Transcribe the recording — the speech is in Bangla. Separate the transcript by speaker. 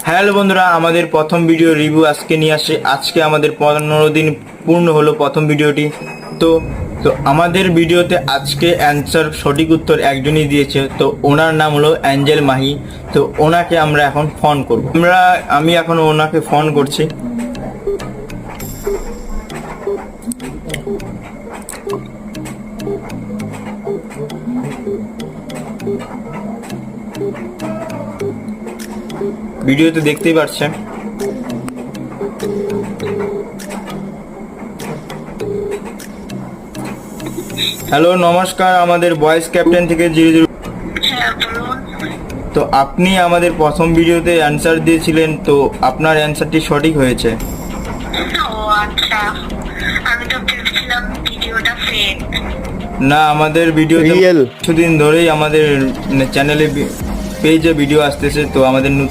Speaker 1: হ্যালো বন্ধুরা, আমাদের প্রথম ভিডিও রিভিউ আজকে নিয়ে আসে। আজকে আমাদের 15 দিন পূর্ণ হলো প্রথম ভিডিওটি। তো তো আমাদের ভিডিওতে আজকে অ্যান্সার সঠিক উত্তর একজনই দিয়েছে। তো ওনার নাম হলো অ্যাঞ্জেল মাহি। তো ওনাকে আমরা এখন ফোন করব। আমি এখন ওনাকে ফোন করছি। ভিডিওতে দেখতেই পাচ্ছেন। হ্যালো, নমস্কার, আমাদের বয়েস ক্যাপ্টেন থেকে 00।
Speaker 2: হ্যাঁ বলুন।
Speaker 1: তো আপনি আমাদের প্রথম ভিডিওতে অ্যান্সার দিয়েছিলেন, তো আপনার অ্যান্সারটি সঠিক হয়েছে।
Speaker 2: ও আচ্ছা, আমি তো ভেবেছিলাম ভিডিওটা ফেক।
Speaker 1: না, আমাদের ভিডিও
Speaker 3: রিয়েল।
Speaker 1: কিছুদিন ধরেই আমাদের চ্যানেলে পেজে ভিডিও আসতেছে। তো আমাদের নতুন